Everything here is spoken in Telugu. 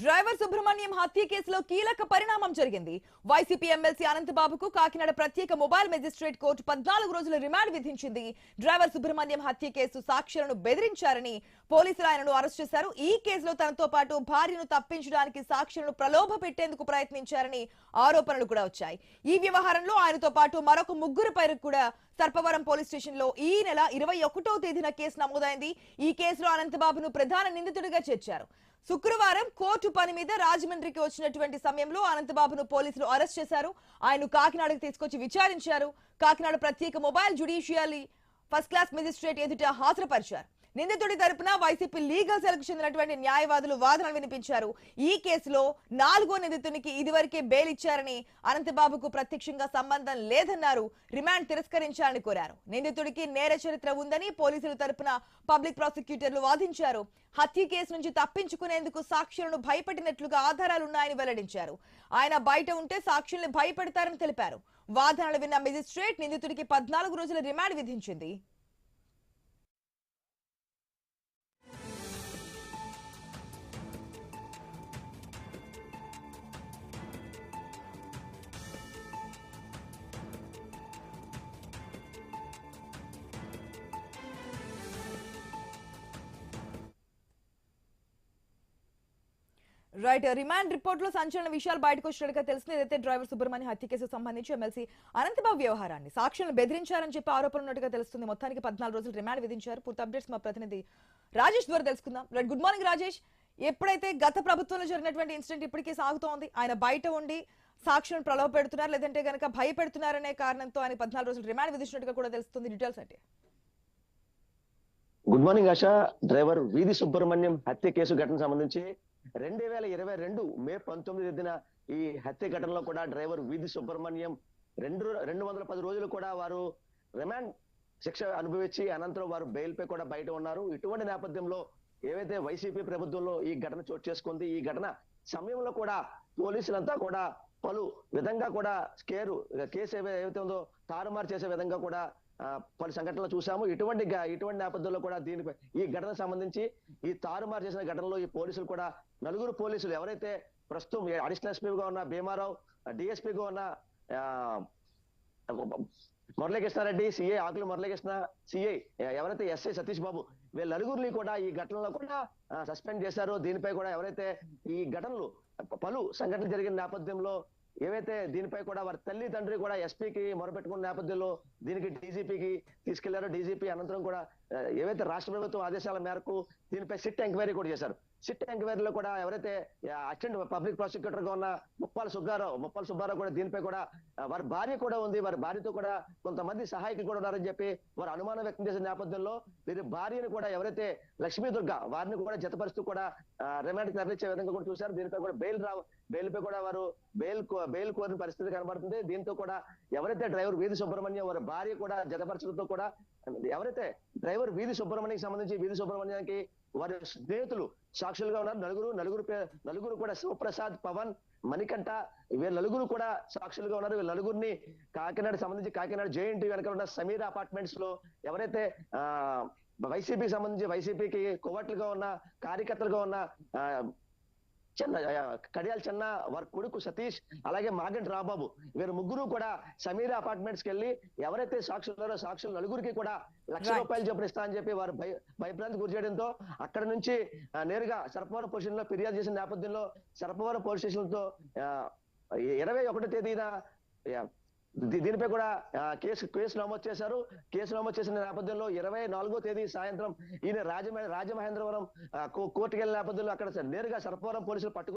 డ్రైవర్ సుబ్రహ్మణ్యం హత్య కేసులో కీలక పరిణామం జరిగింది. వైసీపీ ఎమ్మెల్సీ అనంతబాబుకు కాకినాడ ప్రత్యేక మొబైల్ మెజిస్ట్రేట్ కోర్టు 14 రోజుల రిమాండ్ విధించింది. డ్రైవర్ సుబ్రహ్మణ్యం హత్య కేసు సాక్షులను బెదిరించారని పోలీసులు ఆయనను అరెస్ట్ చేశారు. ఈ కేసులో తనతో పాటు భార్యను తప్పించడానికి సాక్షులను ప్రలోభ పెట్టేందుకు ప్రయత్నించారని ఆరోపణలు కూడా వచ్చాయి. ఈ వ్యవహారంలో ఆయనతో పాటు మరొక ముగ్గురిపై కూడా సర్పవరం పోలీస్ స్టేషన్ లో ఈ నెల 21వ తేదీన కేసు నమోదైంది. ఈ కేసులో అనంతబాబును ప్రధాన నిందితుడిగా చేర్చారు. శుక్రవారం కోర్టు పని మీద రాజమండ్రికి వచ్చినటువంటి సమయంలో అనంతబాబును పోలీసులు అరెస్ట్ చేశారు. ఆయన కాకినాడకు తీసుకొచ్చి విచారించారు. కాకినాడ ప్రత్యేక mobile judicial first class magistrate ఎదుట హాజరుపరిచారు. నిందితుడి తరపున వైసీపీ లీగల్ సెల్కు చెందినటువంటి న్యాయవాదులు వాదనలు వినిపించారు. ఈ కేసులో 4వ నిందితునికి ఇదివరకే బెయిల్ ఇచ్చారని, అనంతబాబుకు ప్రత్యక్షంగా సంబంధం లేదన్నారు. రిమాండ్ తిరస్కరించాలని కోరారు. నిందితుడికి నేర చరిత్ర ఉందని పోలీసుల తరపున పబ్లిక్ ప్రాసిక్యూటర్లు వాదించారు. హత్య కేసు నుంచి తప్పించుకునేందుకు సాక్షులను భయపెట్టినట్లుగా ఆధారాలున్నాయని వెల్లడించారు. ఆయన బయట ఉంటే సాక్షుల్ని భయపెడతారని తెలిపారు. వాదనలు విన్న మెజిస్ట్రేట్ నిందితుడికి 14 రోజుల రిమాండ్ విధించింది. రైట్, రిమాండ్ రిపోర్ట్ లో సంచలన విషయాలు బయటకు వచ్చినట్టుగా తెలిసింది. ఏదైతే డ్రైవర్ సుబ్రహ్మణ్యం హత్య కేసుకు సంబంధించి ఎమ్మెల్సీ అనంతబాబు వ్యవహారాన్ని సాక్షులను బెదిరించారని చెప్పి ఆరోపణలు ఉన్నట్టుగా తెలుస్తుంది. మొత్తానికి 14 రోజులు రిమాండ్ విధించారు. పూర్తి అప్డేట్స్ మా ప్రతినిధి రాజేష్ ద్వారా తెలుసుకుందాం. Right, good morning Rajesh. ఎప్పుడైతే గత ప్రభుత్వంలో జరిగినటువంటి ఇన్సిడెంట్ ఇప్పటికీ సాగుతోంది, ఆయన బయట ఉండి సాక్షులను ప్రలోభ పెడుతున్నారు, లేదంటే కనుక భయపెడుతున్నారనే కారణంతో ఆయన 14 రోజులు రిమాండ్ విధించినట్టుగా కూడా తెలుస్తుంది. డీటెయిల్స్ అంటే గుడ్ మార్నింగ్ ఆశ. డ్రైవర్ వీధి సుబ్రహ్మణ్యం హత్య కేసు ఘటన సంబంధించి 2022 మే 19 తేదీన ఈ హత్య ఘటనలో కూడా డ్రైవర్ వీధి సుబ్రహ్మణ్యం 210 రోజులు కూడా వారు రిమాండ్ శిక్ష అనుభవించి అనంతరం వారు బెయిల్ పై కూడా బయట ఉన్నారు. ఇటువంటి నేపథ్యంలో ఏవైతే వైసీపీ ప్రభుత్వంలో ఈ ఘటన చోటు చేసుకుంది, ఈ ఘటన సమయంలో కూడా పోలీసులంతా కూడా పలు విధంగా కూడా కేసు ఏవైతే ఉందో తారుమారు చేసే విధంగా కూడా పలు సంఘటనలు చూసాము. ఇటువంటి నేపథ్యంలో కూడా దీనిపై ఈ ఘటనకు సంబంధించి ఈ తారుమారు చేసిన ఘటనలో ఈ పోలీసులు కూడా 4 పోలీసులు ఎవరైతే ప్రస్తుతం అడిషనల్ ఎస్పీగా ఉన్న భీమారావు, డిఎస్పీగా ఉన్న మురళీకృష్ణారెడ్డి, సిఐ ఆకుల మురళీకృష్ణ, సిఐ ఎవరైతే ఎస్ఐ సతీష్ బాబు, వీళ్ళ నలుగురిని కూడా ఈ ఘటనలో కూడా సస్పెండ్ చేశారు. దీనిపై కూడా ఎవరైతే ఈ ఘటనలు పలు సంఘటనలు జరిగిన నేపథ్యంలో ఏవైతే దీనిపై కూడా వారి తల్లి తండ్రి కూడా ఎస్పీకి మొరపెట్టుకున్న నేపథ్యంలో దీనికి డీజీపీకి తీసుకెళ్లారు. డీజీపీ అనంతరం కూడా ఏవైతే రాష్ట్ర ప్రభుత్వం ఆదేశాల మేరకు దీనిపై సిట్ ఎంక్వైరీ కూడా చేశారు. సిట్ ఎంక్వైరీలో కూడా ఎవరైతే అసిస్టెంట్ పబ్లిక్ ప్రాసిక్యూటర్ గా ఉన్న ముప్పాల సుబ్బారావు కూడా దీనిపై కూడా వారి భార్య కూడా ఉంది, వారి భార్యతో కూడా కొంతమంది సహాయకులు కూడా ఉన్నారని చెప్పి వారు అనుమానం వ్యక్తం చేసిన నేపథ్యంలో వీరి భార్యను కూడా ఎవరైతే లక్ష్మీ దుర్గ వారిని కూడా జతపరుస్తూ కూడా రిమాండ్ తరలించే విధంగా కూడా చూశారు. దీనిపై కూడా బెయిల్ పై కూడా వారు బెయిల్ కోరిన పరిస్థితి కనబడుతుంది. దీంతో కూడా ఎవరైతే డ్రైవర్ వీధి సుబ్రహ్మణ్యం వారి భార్య కూడా జతపరచడంతో కూడా ఎవరైతే డ్రైవర్ వీధి సుబ్రహ్మణ్యానికి సంబంధించి వీధి సుబ్రహ్మణ్యానికి వారి స్నేహితులు సాక్షులుగా ఉన్నారు. నలుగురు కూడా శివప్రసాద్, పవన్, మణికంఠ, వీళ్ళ నలుగురు కూడా సాక్షులుగా ఉన్నారు. వీళ్ళ నలుగురిని కాకినాడ జేఎన్టీ వెనకాల ఉన్న సమీర అపార్ట్మెంట్స్ లో ఎవరైతే వైసీపీకి కొవ్వట్లుగా ఉన్న కార్యకర్తలుగా ఉన్న కడియాల చెన్న, వారి కొడుకు సతీష్, అలాగే మాగంటి రాబాబు, వీరు ముగ్గురు కూడా సమీర అపార్ట్మెంట్స్ కి వెళ్ళి ఎవరైతే సాక్షులు సాక్షులు నలుగురికి కూడా ₹1,00,000 చొప్పున ఇస్తా అని చెప్పి వారు భయభ్రాంతి గురి చేయడంతో అక్కడ నుంచి నేరుగా సర్పవరం పోలీస్ స్టేషన్ లో ఫిర్యాదు చేసిన నేపథ్యంలో సర్పవరం పోలీస్ స్టేషన్ తో 21వ తేదీన దీనిపై కూడా కేసు నమోదు చేశారు. కేసు నమోదు చేసిన నేపథ్యంలో 24వ తేదీ సాయంత్రం ఈయన రాజమహేంద్రవరం కోర్టుకు వెళ్ళిన నేపథ్యంలో అక్కడ నేరుగా సర్పవరం పోలీసులు పట్టుకు